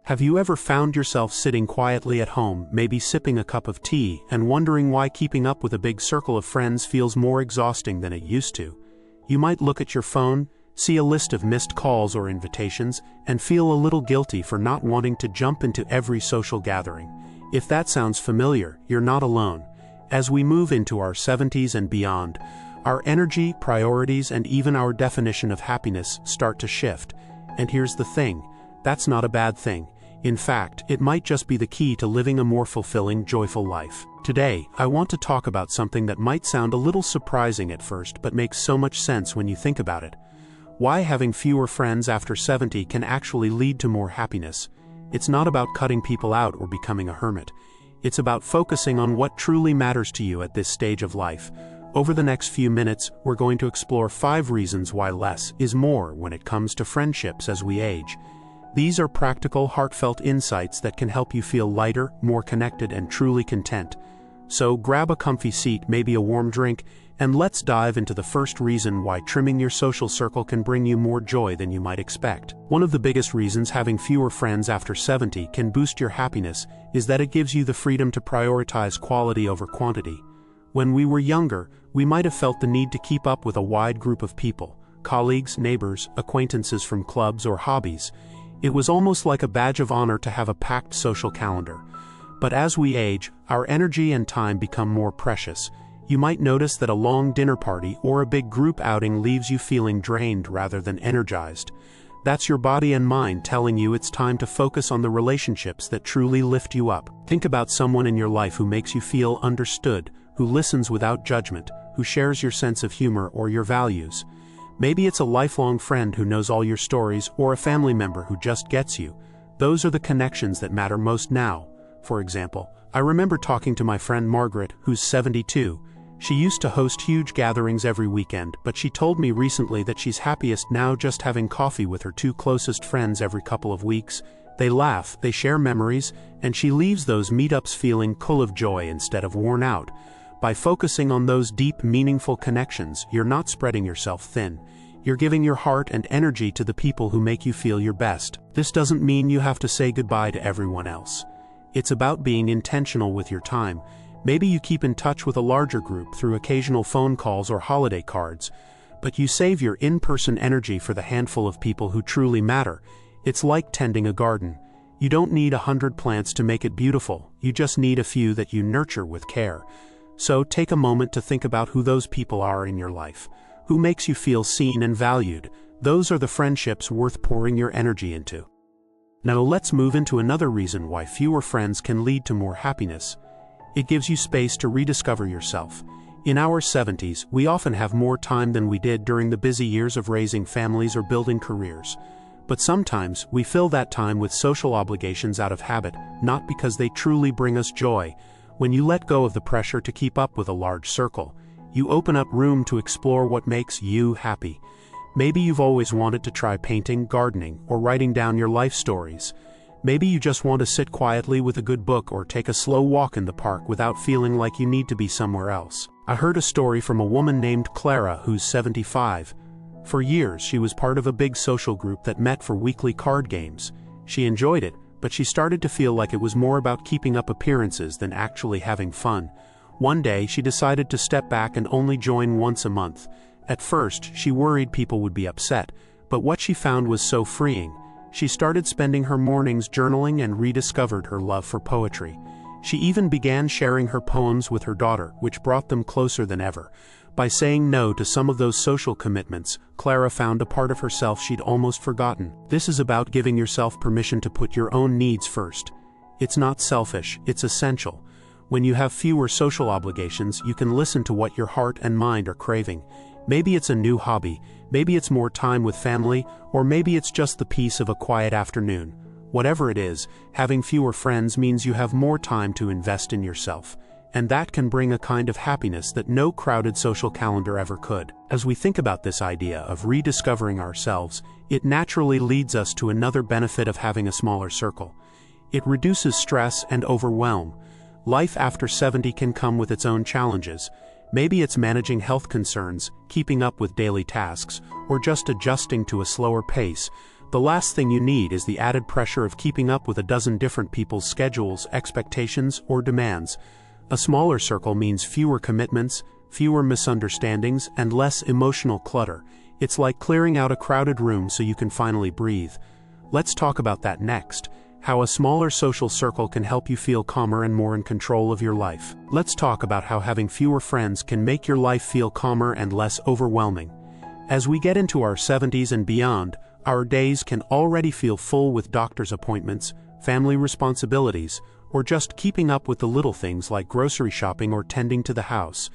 Have you ever found yourself sitting quietly at home, maybe sipping a cup of tea, and wondering why keeping up with a big circle of friends feels more exhausting than it used to? You might look at your phone, see a list of missed calls or invitations, and feel a little guilty for not wanting to jump into every social gathering. If that sounds familiar, you're not alone. As we move into our 70s and beyond, our energy, priorities, and even our definition of happiness start to shift. And here's the thing, that's not a bad thing. In fact, it might just be the key to living a more fulfilling, joyful life. Today, I want to talk about something that might sound a little surprising at first but makes so much sense when you think about it. Why having fewer friends after 70 can actually lead to more happiness. It's not about cutting people out or becoming a hermit. It's about focusing on what truly matters to you at this stage of life. Over the next few minutes, we're going to explore 5 reasons why less is more when it comes to friendships as we age. These are practical, heartfelt insights that can help you feel lighter, more connected, and truly content. So grab a comfy seat, maybe a warm drink, and let's dive into the first reason why trimming your social circle can bring you more joy than you might expect. One of the biggest reasons having fewer friends after 70 can boost your happiness is that it gives you the freedom to prioritize quality over quantity. When we were younger, we might have felt the need to keep up with a wide group of people, colleagues, neighbors, acquaintances from clubs or hobbies. It was almost like a badge of honor to have a packed social calendar. But as we age, our energy and time become more precious. You might notice that a long dinner party or a big group outing leaves you feeling drained rather than energized. That's your body and mind telling you it's time to focus on the relationships that truly lift you up. Think about someone in your life who makes you feel understood, who listens without judgment, who shares your sense of humor or your values. Maybe it's a lifelong friend who knows all your stories or a family member who just gets you. Those are the connections that matter most now. For example, I remember talking to my friend Margaret, who's 72. She used to host huge gatherings every weekend, but she told me recently that she's happiest now just having coffee with her 2 closest friends every couple of weeks. They laugh, they share memories, and she leaves those meetups feeling full of joy instead of worn out. By focusing on those deep, meaningful connections, you're not spreading yourself thin. You're giving your heart and energy to the people who make you feel your best. This doesn't mean you have to say goodbye to everyone else. It's about being intentional with your time. Maybe you keep in touch with a larger group through occasional phone calls or holiday cards, but you save your in-person energy for the handful of people who truly matter. It's like tending a garden. You don't need 100 plants to make it beautiful. You just need a few that you nurture with care. So take a moment to think about who those people are in your life. Who makes you feel seen and valued? Those are the friendships worth pouring your energy into. Now let's move into another reason why fewer friends can lead to more happiness. It gives you space to rediscover yourself. In our 70s, we often have more time than we did during the busy years of raising families or building careers. But sometimes, we fill that time with social obligations out of habit, not because they truly bring us joy. When you let go of the pressure to keep up with a large circle, you open up room to explore what makes you happy. Maybe you've always wanted to try painting, gardening, or writing down your life stories. Maybe you just want to sit quietly with a good book or take a slow walk in the park without feeling like you need to be somewhere else. I heard a story from a woman named Clara who's 75. For years, she was part of a big social group that met for weekly card games. She enjoyed it, but she started to feel like it was more about keeping up appearances than actually having fun. One day, she decided to step back and only join once a month. At first, she worried people would be upset, but what she found was so freeing. She started spending her mornings journaling and rediscovered her love for poetry. She even began sharing her poems with her daughter, which brought them closer than ever. By saying no to some of those social commitments, Clara found a part of herself she'd almost forgotten. This is about giving yourself permission to put your own needs first. It's not selfish, it's essential. When you have fewer social obligations, you can listen to what your heart and mind are craving. Maybe it's a new hobby, maybe it's more time with family, or maybe it's just the peace of a quiet afternoon. Whatever it is, having fewer friends means you have more time to invest in yourself. And that can bring a kind of happiness that no crowded social calendar ever could. As we think about this idea of rediscovering ourselves, it naturally leads us to another benefit of having a smaller circle. It reduces stress and overwhelm. Life after 70 can come with its own challenges. Maybe it's managing health concerns, keeping up with daily tasks, or just adjusting to a slower pace. The last thing you need is the added pressure of keeping up with a dozen different people's schedules, expectations, or demands. A smaller circle means fewer commitments, fewer misunderstandings, and less emotional clutter. It's like clearing out a crowded room so you can finally breathe. Let's talk about that next. How a smaller social circle can help you feel calmer and more in control of your life. Let's talk about how having fewer friends can make your life feel calmer and less overwhelming. As we get into our 70s and beyond, our days can already feel full with doctor's appointments, family responsibilities, or just keeping up with the little things like grocery shopping or tending to the house.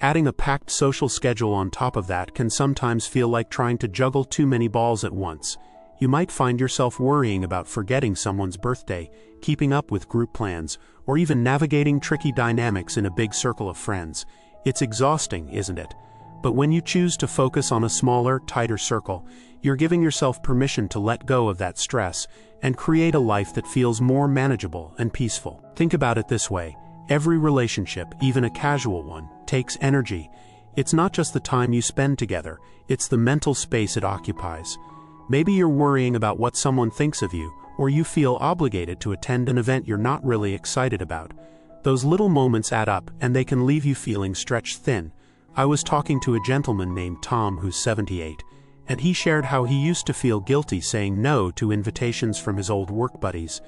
Adding a packed social schedule on top of that can sometimes feel like trying to juggle too many balls at once. You might find yourself worrying about forgetting someone's birthday, keeping up with group plans, or even navigating tricky dynamics in a big circle of friends. It's exhausting, isn't it? But when you choose to focus on a smaller, tighter circle, you're giving yourself permission to let go of that stress and create a life that feels more manageable and peaceful. Think about it this way. Every relationship, even a casual one, takes energy. It's not just the time you spend together, it's the mental space it occupies. Maybe you're worrying about what someone thinks of you, or you feel obligated to attend an event you're not really excited about. Those little moments add up, and they can leave you feeling stretched thin. I was talking to a gentleman named Tom who's 78, and he shared how he used to feel guilty saying no to invitations from his old work buddies.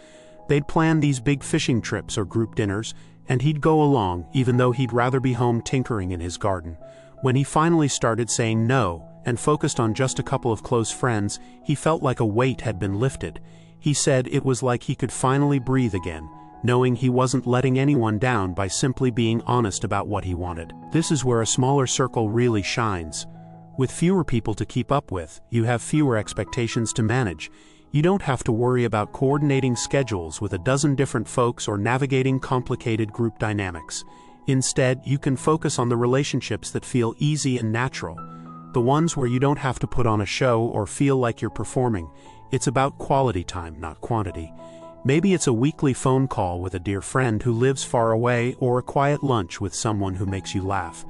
They'd plan these big fishing trips or group dinners, and he'd go along even though he'd rather be home tinkering in his garden. When he finally started saying no and focused on just a couple of close friends, he felt like a weight had been lifted. He said it was like he could finally breathe again, knowing he wasn't letting anyone down by simply being honest about what he wanted. This is where a smaller circle really shines. With fewer people to keep up with, you have fewer expectations to manage. You don't have to worry about coordinating schedules with a dozen different folks or navigating complicated group dynamics. Instead, you can focus on the relationships that feel easy and natural, the ones where you don't have to put on a show or feel like you're performing. It's about quality time, not quantity. Maybe it's a weekly phone call with a dear friend who lives far away, or a quiet lunch with someone who makes you laugh.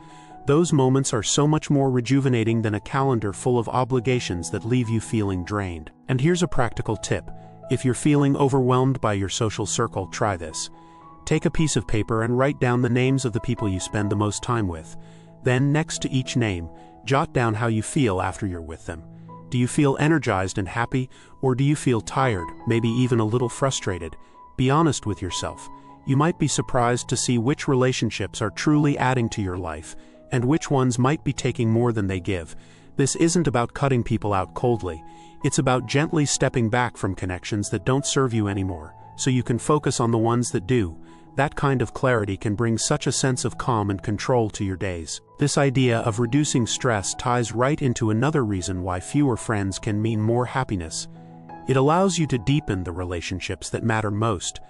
Those moments are so much more rejuvenating than a calendar full of obligations that leave you feeling drained. And here's a practical tip. If you're feeling overwhelmed by your social circle, try this. Take a piece of paper and write down the names of the people you spend the most time with. Then, next to each name, jot down how you feel after you're with them. Do you feel energized and happy, or do you feel tired, maybe even a little frustrated? Be honest with yourself. You might be surprised to see which relationships are truly adding to your life, and which ones might be taking more than they give. This isn't about cutting people out coldly. It's about gently stepping back from connections that don't serve you anymore, so you can focus on the ones that do. That kind of clarity can bring such a sense of calm and control to your days. This idea of reducing stress ties right into another reason why fewer friends can mean more happiness. It allows you to deepen the relationships that matter most.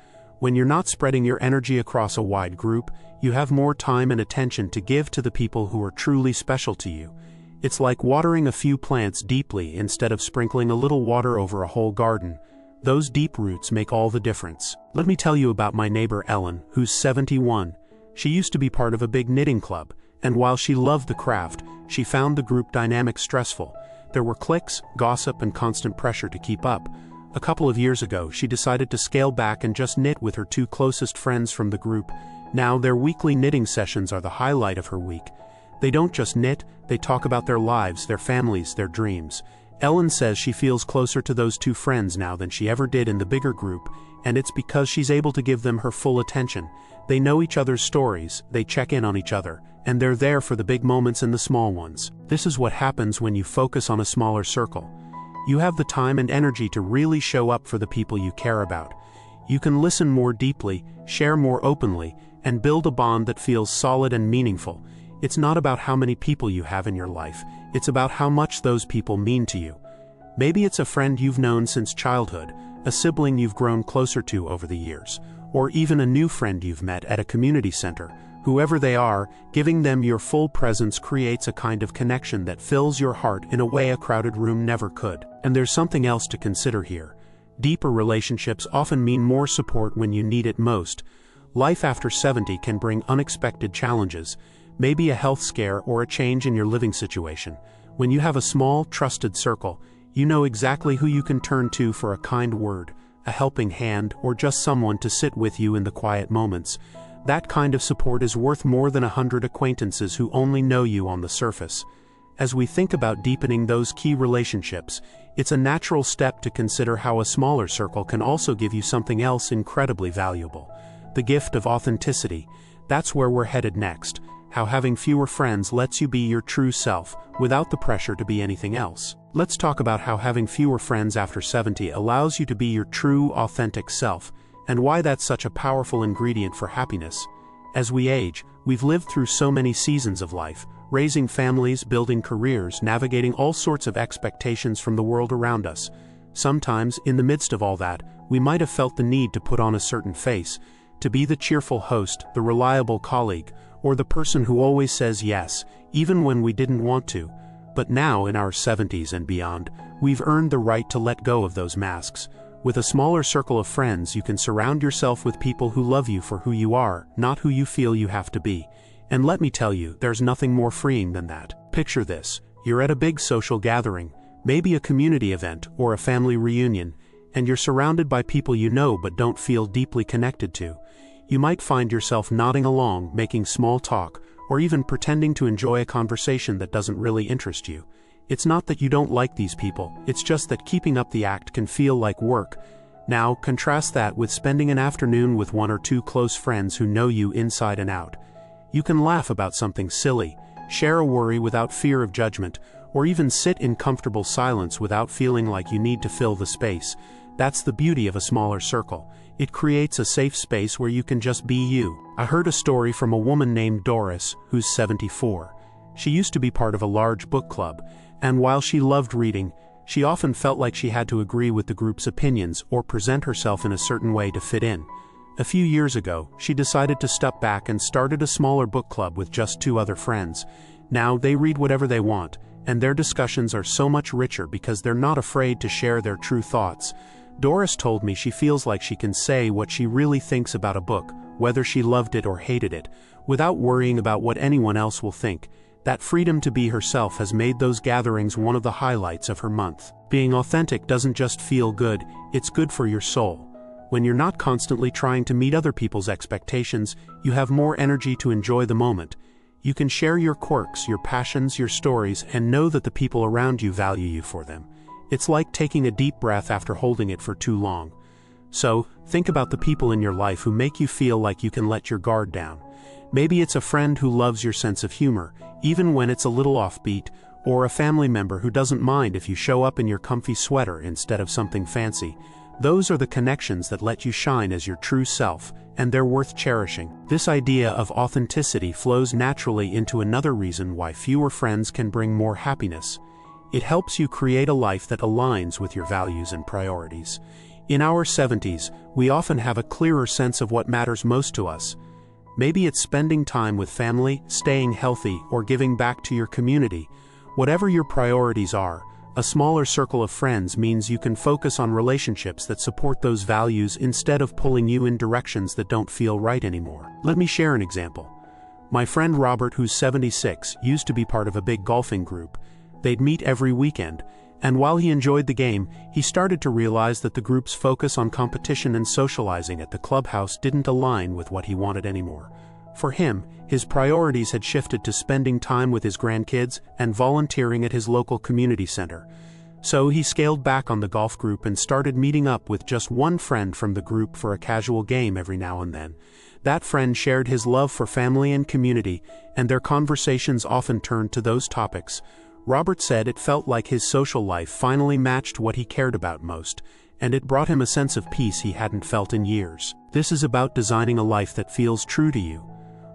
When you're not spreading your energy across a wide group, you have more time and attention to give to the people who are truly special to you. It's like watering a few plants deeply instead of sprinkling a little water over a whole garden. Those deep roots make all the difference. Let me tell you about my neighbor Ellen, who's 71. She used to be part of a big knitting club, and while she loved the craft, she found the group dynamic stressful. There were cliques, gossip, and constant pressure to keep up. A couple of years ago, she decided to scale back and just knit with her two closest friends from the group. Now, their weekly knitting sessions are the highlight of her week. They don't just knit, they talk about their lives, their families, their dreams. Ellen says she feels closer to those two friends now than she ever did in the bigger group, and it's because she's able to give them her full attention. They know each other's stories, they check in on each other, and they're there for the big moments and the small ones. This is what happens when you focus on a smaller circle. You have the time and energy to really show up for the people you care about. You can listen more deeply, share more openly, and build a bond that feels solid and meaningful. It's not about how many people you have in your life, it's about how much those people mean to you. Maybe it's a friend you've known since childhood, a sibling you've grown closer to over the years, or even a new friend you've met at a community center. Whoever they are, giving them your full presence creates a kind of connection that fills your heart in a way a crowded room never could. And there's something else to consider here. Deeper relationships often mean more support when you need it most. Life after 70 can bring unexpected challenges, maybe a health scare or a change in your living situation. When you have a small, trusted circle, You know exactly who you can turn to for a kind word, a helping hand, or just someone to sit with you in the quiet moments. That kind of support is worth more than 100 acquaintances who only know you on the surface. As we think about deepening those key relationships, it's a natural step to consider how a smaller circle can also give you something else incredibly valuable: the gift of authenticity. That's where we're headed next. How having fewer friends lets you be your true self, without the pressure to be anything else. Let's talk about how having fewer friends after 70 allows you to be your true, authentic self, and why that's such a powerful ingredient for happiness. As we age, we've lived through so many seasons of life, raising families, building careers, navigating all sorts of expectations from the world around us. Sometimes, in the midst of all that, we might have felt the need to put on a certain face, to be the cheerful host, the reliable colleague, or the person who always says yes, even when we didn't want to. But now, in our 70s and beyond, we've earned the right to let go of those masks. With a smaller circle of friends, you can surround yourself with people who love you for who you are, not who you feel you have to be. And let me tell you, there's nothing more freeing than that. Picture this: you're at a big social gathering, maybe a community event or a family reunion, and you're surrounded by people you know but don't feel deeply connected to. You might find yourself nodding along, making small talk, or even pretending to enjoy a conversation that doesn't really interest you. It's not that you don't like these people, it's just that keeping up the act can feel like work. Now, contrast that with spending an afternoon with one or two close friends who know you inside and out. You can laugh about something silly, share a worry without fear of judgment, or even sit in comfortable silence without feeling like you need to fill the space. That's the beauty of a smaller circle. It creates a safe space where you can just be you. I heard a story from a woman named Doris, who's 74. She used to be part of a large book club, and while she loved reading, she often felt like she had to agree with the group's opinions or present herself in a certain way to fit in. A few years ago, she decided to step back and started a smaller book club with just 2 other friends. Now they read whatever they want, and their discussions are so much richer because they're not afraid to share their true thoughts. Doris told me she feels like she can say what she really thinks about a book, whether she loved it or hated it, without worrying about what anyone else will think. That freedom to be herself has made those gatherings one of the highlights of her month. Being authentic doesn't just feel good, it's good for your soul. When you're not constantly trying to meet other people's expectations, you have more energy to enjoy the moment. You can share your quirks, your passions, your stories, and know that the people around you value you for them. It's like taking a deep breath after holding it for too long. So, think about the people in your life who make you feel like you can let your guard down. Maybe it's a friend who loves your sense of humor, even when it's a little offbeat, or a family member who doesn't mind if you show up in your comfy sweater instead of something fancy. Those are the connections that let you shine as your true self, and they're worth cherishing. This idea of authenticity flows naturally into another reason why fewer friends can bring more happiness. It helps you create a life that aligns with your values and priorities. In our 70s, we often have a clearer sense of what matters most to us. Maybe it's spending time with family, staying healthy, or giving back to your community. Whatever your priorities are, a smaller circle of friends means you can focus on relationships that support those values instead of pulling you in directions that don't feel right anymore. Let me share an example. My friend Robert, who's 76, used to be part of a big golfing group. They'd meet every weekend, and while he enjoyed the game, he started to realize that the group's focus on competition and socializing at the clubhouse didn't align with what he wanted anymore. For him, his priorities had shifted to spending time with his grandkids and volunteering at his local community center. So he scaled back on the golf group and started meeting up with just one friend from the group for a casual game every now and then. That friend shared his love for family and community, and their conversations often turned to those topics. Robert said it felt like his social life finally matched what he cared about most, and it brought him a sense of peace he hadn't felt in years. This is about designing a life that feels true to you.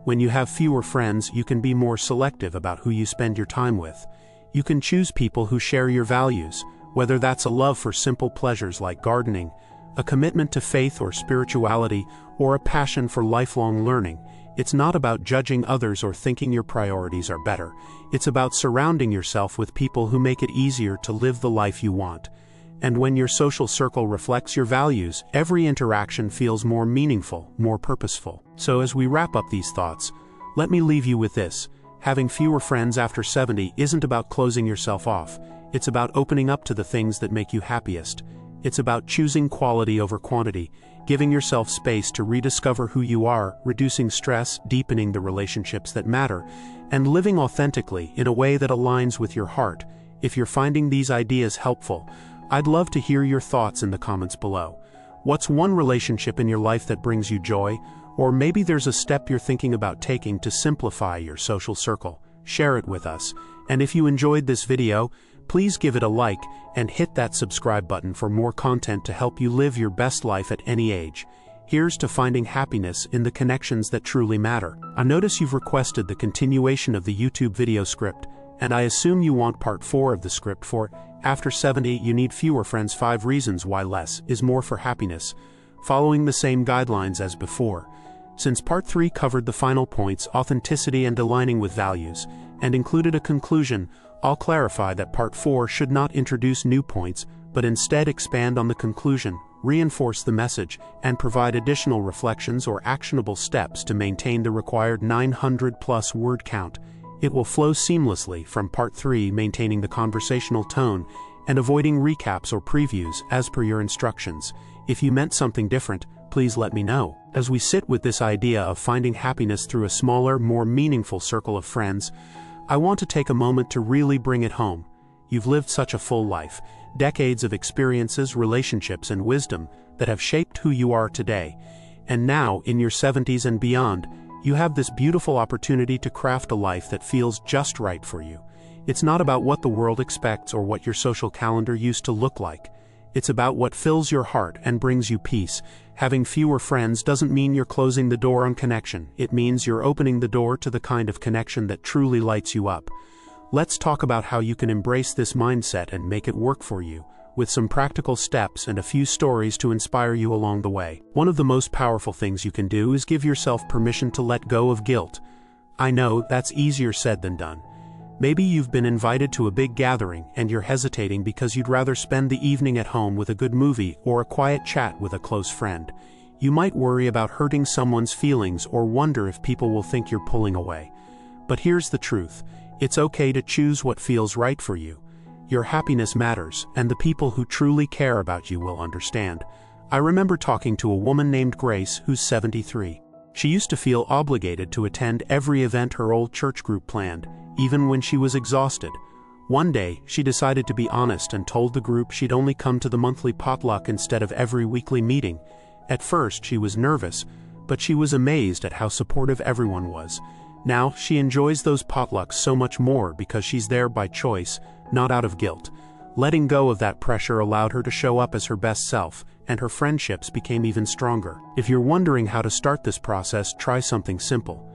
When you have fewer friends, you can be more selective about who you spend your time with. You can choose people who share your values, whether that's a love for simple pleasures like gardening, a commitment to faith or spirituality, or a passion for lifelong learning. It's not about judging others or thinking your priorities are better. It's about surrounding yourself with people who make it easier to live the life you want. And when your social circle reflects your values, every interaction feels more meaningful, more purposeful. So as we wrap up these thoughts, let me leave you with this. Having fewer friends after 70 isn't about closing yourself off. It's about opening up to the things that make you happiest. It's about choosing quality over quantity, giving yourself space to rediscover who you are, reducing stress, deepening the relationships that matter, and living authentically in a way that aligns with your heart. If you're finding these ideas helpful, I'd love to hear your thoughts in the comments below. What's one relationship in your life that brings you joy? Or maybe there's a step you're thinking about taking to simplify your social circle. Share it with us. And if you enjoyed this video, please give it a like and hit that subscribe button for more content to help you live your best life at any age. Here's to finding happiness in the connections that truly matter. I notice you've requested the continuation of the YouTube video script, and I assume you want part 4 of the script for After 70 You Need Fewer Friends 5 Reasons Why Less is More for Happiness, following the same guidelines as before. Since part 3 covered the final points, authenticity and aligning with values, and included a conclusion, I'll clarify that part 4 should not introduce new points, but instead expand on the conclusion, reinforce the message, and provide additional reflections or actionable steps to maintain the required 900+ word count. It will flow seamlessly from part 3, maintaining the conversational tone and avoiding recaps or previews as per your instructions. If you meant something different, please let me know. As we sit with this idea of finding happiness through a smaller, more meaningful circle of friends, I want to take a moment to really bring it home. You've lived such a full life, decades of experiences, relationships, and wisdom that have shaped who you are today. And now, in your 70s and beyond, you have this beautiful opportunity to craft a life that feels just right for you. It's not about what the world expects or what your social calendar used to look like. It's about what fills your heart and brings you peace. Having fewer friends doesn't mean you're closing the door on connection. It means you're opening the door to the kind of connection that truly lights you up. Let's talk about how you can embrace this mindset and make it work for you, with some practical steps and a few stories to inspire you along the way. One of the most powerful things you can do is give yourself permission to let go of guilt. I know that's easier said than done. Maybe you've been invited to a big gathering and you're hesitating because you'd rather spend the evening at home with a good movie or a quiet chat with a close friend. You might worry about hurting someone's feelings or wonder if people will think you're pulling away. But here's the truth. It's okay to choose what feels right for you. Your happiness matters, and the people who truly care about you will understand. I remember talking to a woman named Grace who's 73. She used to feel obligated to attend every event her old church group planned, even when she was exhausted. One day, she decided to be honest and told the group she'd only come to the monthly potluck instead of every weekly meeting. At first, she was nervous, but she was amazed at how supportive everyone was. Now, she enjoys those potlucks so much more because she's there by choice, not out of guilt. Letting go of that pressure allowed her to show up as her best self, and her friendships became even stronger. If you're wondering how to start this process, try something simple.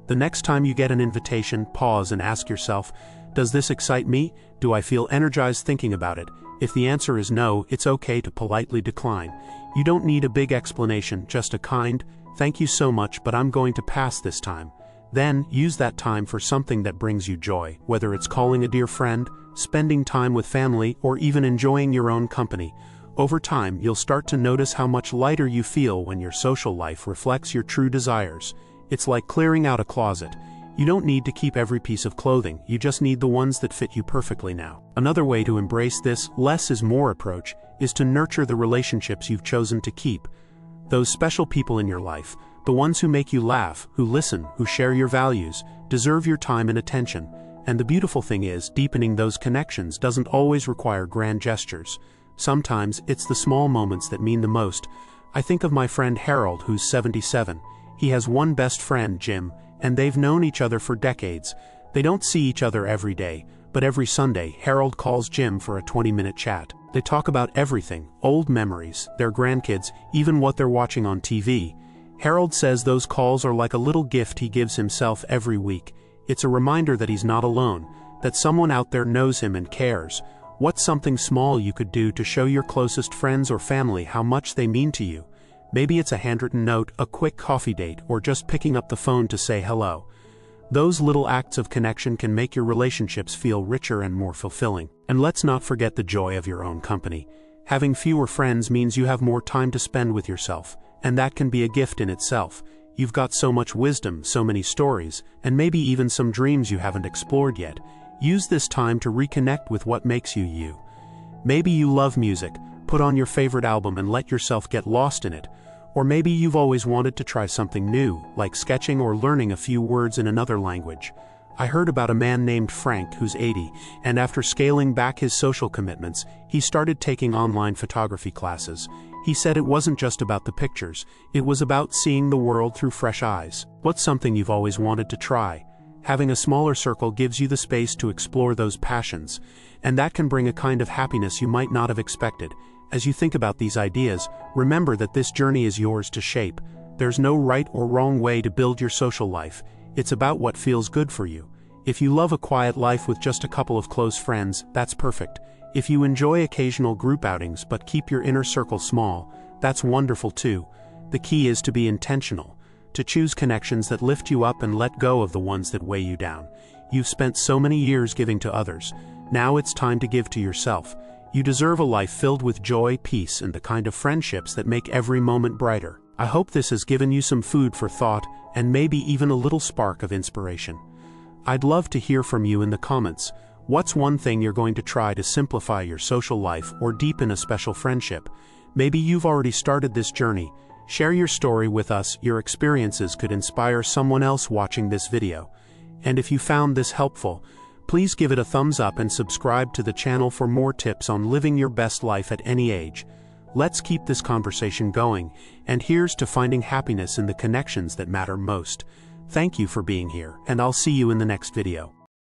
The next time you get an invitation, pause and ask yourself, does this excite me? Do I feel energized thinking about it? If the answer is no, it's okay to politely decline. You don't need a big explanation, just a kind, "Thank you so much, but I'm going to pass this time." Then, use that time for something that brings you joy, whether it's calling a dear friend, spending time with family, or even enjoying your own company. Over time, you'll start to notice how much lighter you feel when your social life reflects your true desires. It's like clearing out a closet. You don't need to keep every piece of clothing, you just need the ones that fit you perfectly now. Another way to embrace this less is more approach is to nurture the relationships you've chosen to keep. Those special people in your life, the ones who make you laugh, who listen, who share your values, deserve your time and attention. And the beautiful thing is, deepening those connections doesn't always require grand gestures. Sometimes, it's the small moments that mean the most. I think of my friend Harold, who's 77. He has one best friend, Jim, and they've known each other for decades. They don't see each other every day, but every Sunday, Harold calls Jim for a 20-minute chat. They talk about everything, old memories, their grandkids, even what they're watching on TV. Harold says those calls are like a little gift he gives himself every week. It's a reminder that he's not alone, that someone out there knows him and cares. What's something small you could do to show your closest friends or family how much they mean to you? Maybe it's a handwritten note, a quick coffee date, or just picking up the phone to say hello. Those little acts of connection can make your relationships feel richer and more fulfilling. And let's not forget the joy of your own company. Having fewer friends means you have more time to spend with yourself, and that can be a gift in itself. You've got so much wisdom, so many stories, and maybe even some dreams you haven't explored yet. Use this time to reconnect with what makes you you. Maybe you love music, put on your favorite album and let yourself get lost in it. Or maybe you've always wanted to try something new, like sketching or learning a few words in another language. I heard about a man named Frank who's 80, and after scaling back his social commitments, he started taking online photography classes. He said it wasn't just about the pictures, it was about seeing the world through fresh eyes. What's something you've always wanted to try? Having a smaller circle gives you the space to explore those passions, and that can bring a kind of happiness you might not have expected. As you think about these ideas, remember that this journey is yours to shape. There's no right or wrong way to build your social life. It's about what feels good for you. If you love a quiet life with just a couple of close friends, that's perfect. If you enjoy occasional group outings but keep your inner circle small, that's wonderful too. The key is to be intentional, to choose connections that lift you up and let go of the ones that weigh you down. You've spent so many years giving to others. Now it's time to give to yourself. You deserve a life filled with joy, peace, and the kind of friendships that make every moment brighter. I hope this has given you some food for thought and maybe even a little spark of inspiration. I'd love to hear from you in the comments. What's one thing you're going to try to simplify your social life or deepen a special friendship? Maybe you've already started this journey. Share your story with us. Your experiences could inspire someone else watching this video. And if you found this helpful, please give it a thumbs up and subscribe to the channel for more tips on living your best life at any age. Let's keep this conversation going, and here's to finding happiness in the connections that matter most. Thank you for being here, and I'll see you in the next video.